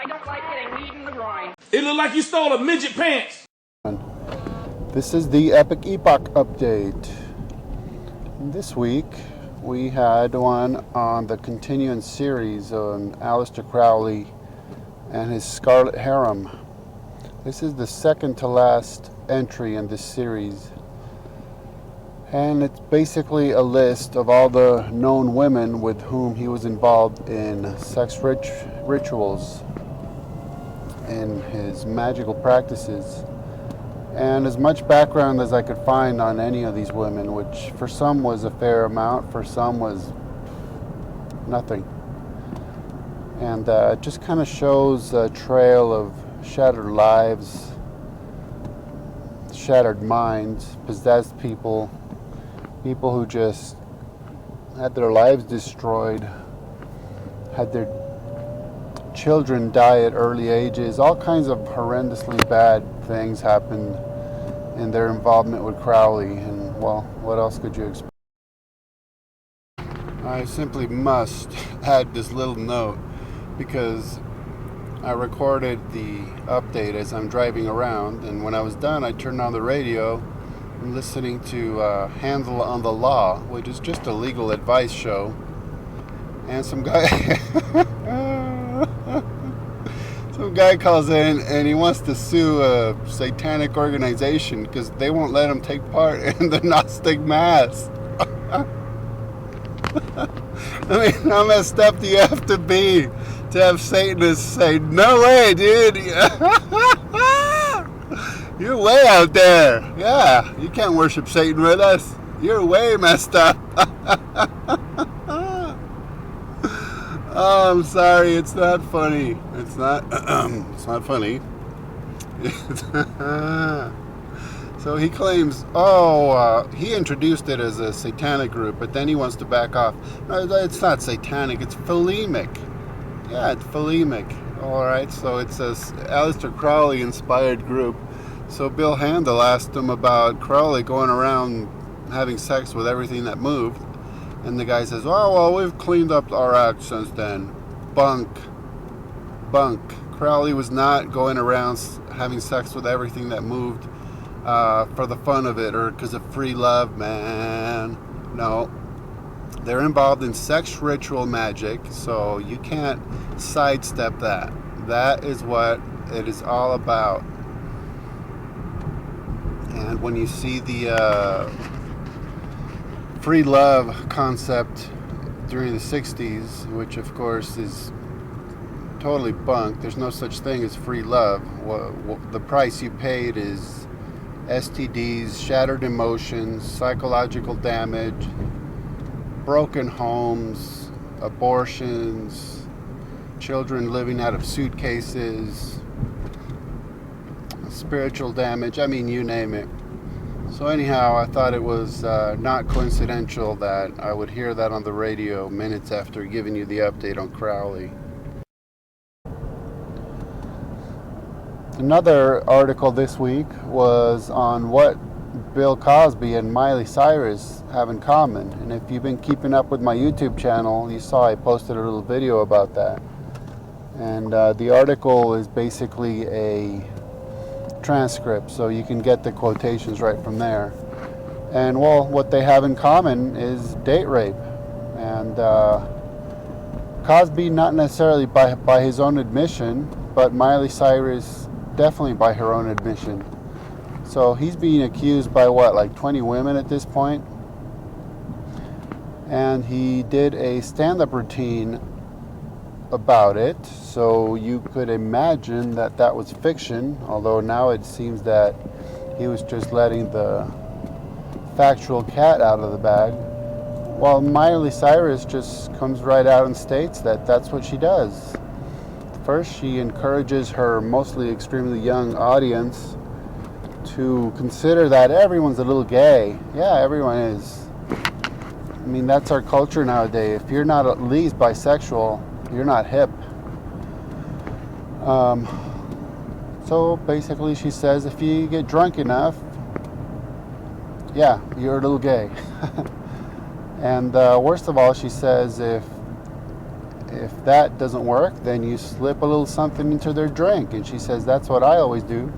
don't like getting kneed in the groin. It looked like you stole a midget pants. This is the Epic Epoch update. This week we had one on the continuing series on Aleister Crowley and his Scarlet harem. This is the second to last entry in this series. And it's basically a list of all the known women with whom he was involved in sex rituals in his magical practices. And as much background as I could find on any of these women, which for some was a fair amount, for some was nothing. And it just kind of shows a trail of shattered lives, shattered minds, possessed people, people who just had their lives destroyed, had their children die at early ages. All kinds of horrendously bad things happened in their involvement with Crowley, and well, what else could you expect? I simply must add this little note because I recorded the update as I'm driving around, and when I was done I turned on the radio and listening to Handle on the Law, which is just a legal advice show, and some guy some guy calls in and he wants to sue a satanic organization because they won't let him take part in the Gnostic Mass. I mean, how messed up do you have to be to have Satanists say, no way, dude, you're way out there, yeah, you can't worship Satan with us, you're way messed up. Oh, I'm sorry, it's not funny. It's not it's not funny. So he claims, he introduced it as a satanic group, but then he wants to back off. No, it's not satanic, it's philemic. Yeah, it's philemic. Alright, so it's a Aleister Crowley inspired group. So Bill Handel asked him about Crowley going around having sex with everything that moved. And the guy says, oh, well, we've cleaned up our act since then. Bunk. Crowley was not going around having sex with everything that moved for the fun of it or because of free love, man. No. They're involved in sex ritual magic, so you can't sidestep that. That is what it is all about. And when you see the free love concept during the 60s, which of course is totally bunk. There's no such thing as free love. The price you paid is STDs, shattered emotions, psychological damage, broken homes, abortions, children living out of suitcases, spiritual damage, I mean, you name it. So anyhow, I thought it was not coincidental that I would hear that on the radio minutes after giving you the update on Crowley. Another article this week was on what Bill Cosby and Miley Cyrus have in common. And if you've been keeping up with my YouTube channel, you saw I posted a little video about that. And the article is basically a transcript, so you can get the quotations right from there. And well, what they have in common is date rape. And Cosby, not necessarily by his own admission, but Miley Cyrus definitely by her own admission. So he's being accused by what, like 20 women at this point? And he did a stand-up routine about it, so you could imagine that that was fiction, although now it seems that he was just letting the factual cat out of the bag, while Miley Cyrus just comes right out and states that that's what she does. First, she encourages her mostly extremely young audience to consider that everyone's a little gay. Yeah, everyone is. I mean, that's our culture nowadays. If you're not at least bisexual, you're not hip. So basically she says if you get drunk enough, yeah, you're a little gay. And worst of all, she says if if that doesn't work, then you slip a little something into their drink. And she says, that's what I always do.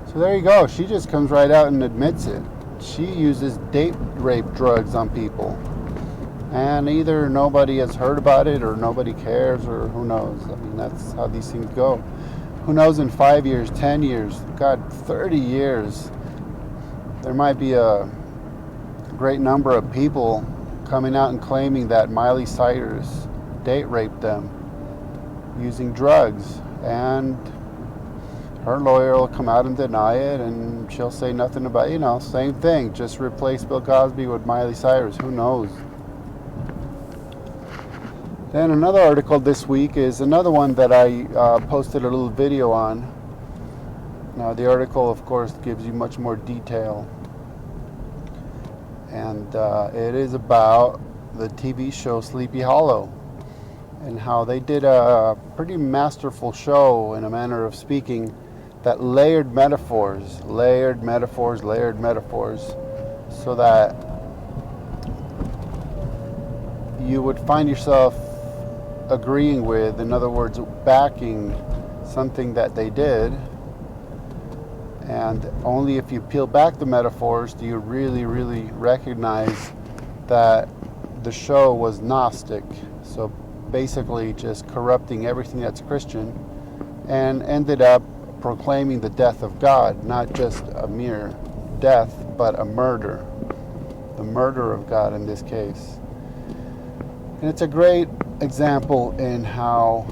So there you go. She just comes right out and admits it. She uses date rape drugs on people. And either nobody has heard about it or nobody cares, or who knows. I mean, that's how these things go. Who knows, in 5 years, 10 years, God, 30 years, there might be a great number of people coming out and claiming that Miley Cyrus date raped them using drugs. And her lawyer will come out and deny it, and she'll say nothing about, same thing. Just replace Bill Cosby with Miley Cyrus. Who knows? Then another article this week is another one that I posted a little video on. Now the article, of course, gives you much more detail. And it is about the TV show Sleepy Hollow, and how they did a pretty masterful show, in a manner of speaking, that layered metaphors, so that you would find yourself agreeing with, in other words, backing something that they did. And only if you peel back the metaphors do you really, really recognize that the show was Gnostic. So basically just corrupting everything that's Christian, and ended up proclaiming the death of God, not just a mere death, but a murder. The murder of God in this case. And it's a great example in how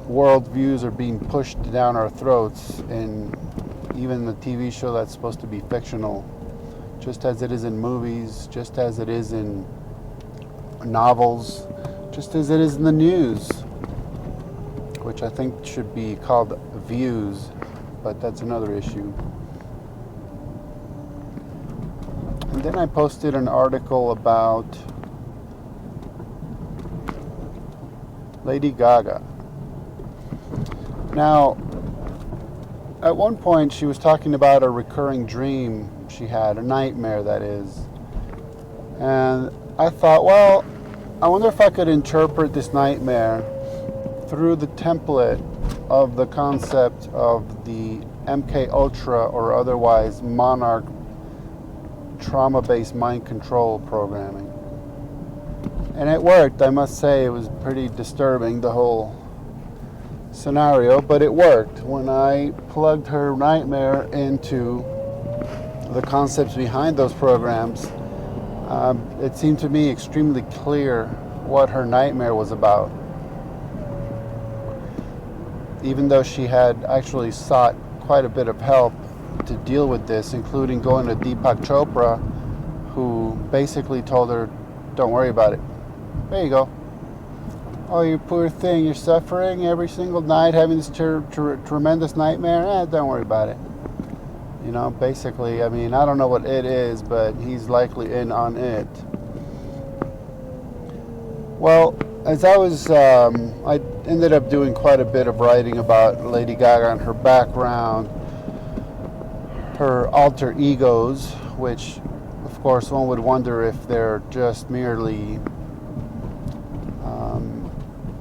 worldviews are being pushed down our throats in even the TV show that's supposed to be fictional, just as it is in movies, just as it is in novels, just as it is in the news, which I think should be called views, but that's another issue. And then I posted an article about Lady Gaga. Now, at one point she was talking about a recurring dream she had, a nightmare that is. And I thought, well, I wonder if I could interpret this nightmare through the template of the concept of the MK Ultra, or otherwise monarch trauma-based mind control programming. And it worked, I must say. It was pretty disturbing, the whole scenario, but it worked. When I plugged her nightmare into the concepts behind those programs, it seemed to me extremely clear what her nightmare was about. Even though she had actually sought quite a bit of help to deal with this, including going to EPOCH Chopra, who basically told her, don't worry about it. There you go. Oh, you poor thing, you're suffering every single night, having this tremendous nightmare. Don't worry about it. Basically, I mean, I don't know what it is, but he's likely in on it. Well, as I was, I ended up doing quite a bit of writing about Lady Gaga and her background, her alter egos, which, of course, one would wonder if they're just merely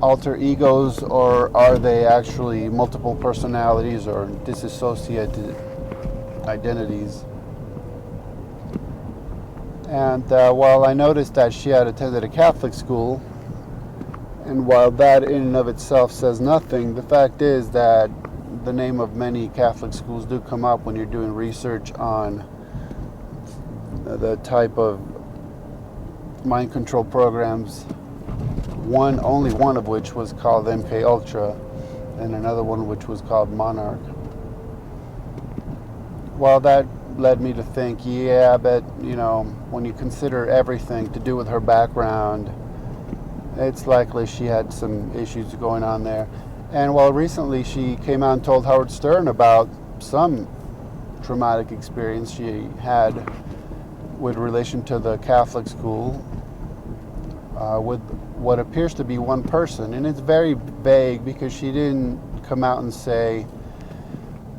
alter egos, or are they actually multiple personalities or disassociated identities. And while I noticed that she had attended a Catholic school, and while that in and of itself says nothing, the fact is that the name of many Catholic schools do come up when you're doing research on the type of mind control programs. Only one of which was called MK Ultra, and another one which was called Monarch. Well, that led me to think, yeah, but when you consider everything to do with her background, it's likely she had some issues going on there. And while recently she came out and told Howard Stern about some traumatic experience she had with relation to the Catholic school, with what appears to be one person, and it's very vague because she didn't come out and say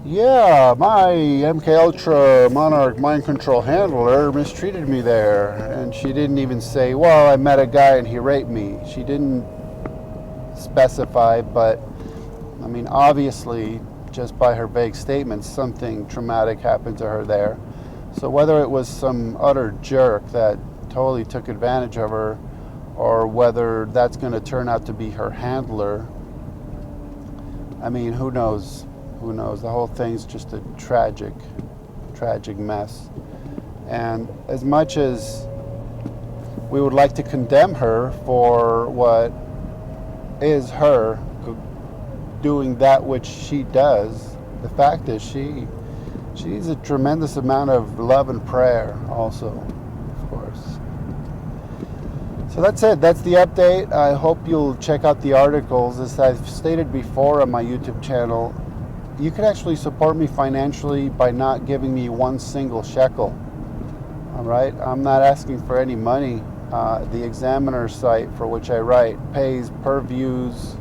Yeah, my MK Ultra Monarch mind control handler mistreated me there. And she didn't even say, well, I met a guy and he raped me. She didn't specify, but I mean, obviously, just by her vague statements, something traumatic happened to her there. So whether it was some utter jerk that totally took advantage of her, or whether that's going to turn out to be her handler, I mean, who knows? Who knows? The whole thing's just a tragic mess. And as much as we would like to condemn her for what is her doing that which she does, the fact is she needs a tremendous amount of love and prayer also, of course. So that's it. That's the update. I hope you'll check out the articles. As I've stated before on my YouTube channel, you can actually support me financially by not giving me one single shekel. All right? I'm not asking for any money. The Examiner site for which I write pays per views,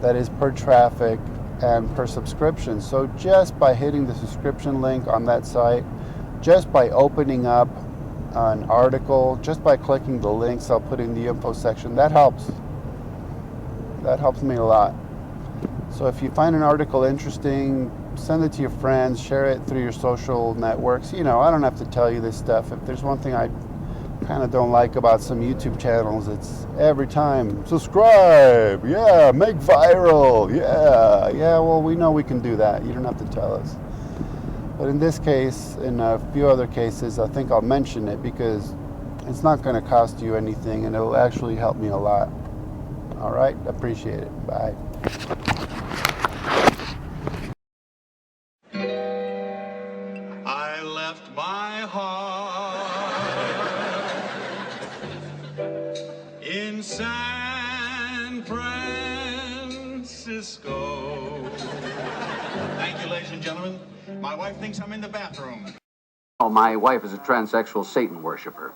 that is per traffic, and per subscription. So just by hitting the subscription link on that site, just by opening up an article, just by clicking the links I'll put in the info section, that helps. That helps me a lot. So if you find an article interesting, send it to your friends, share it through your social networks. You know, I don't have to tell you this stuff. If there's one thing I kind of don't like about some YouTube channels, it's every time, subscribe, yeah, make viral, yeah, well, we know we can do that. You don't have to tell us. But in this case, in a few other cases, I think I'll mention it because it's not going to cost you anything and it'll actually help me a lot. All right, appreciate it. Bye. I left my heart in San Francisco. Thank you, ladies and gentlemen. My wife thinks I'm in the bathroom. Oh, my wife is a transsexual Satan worshiper.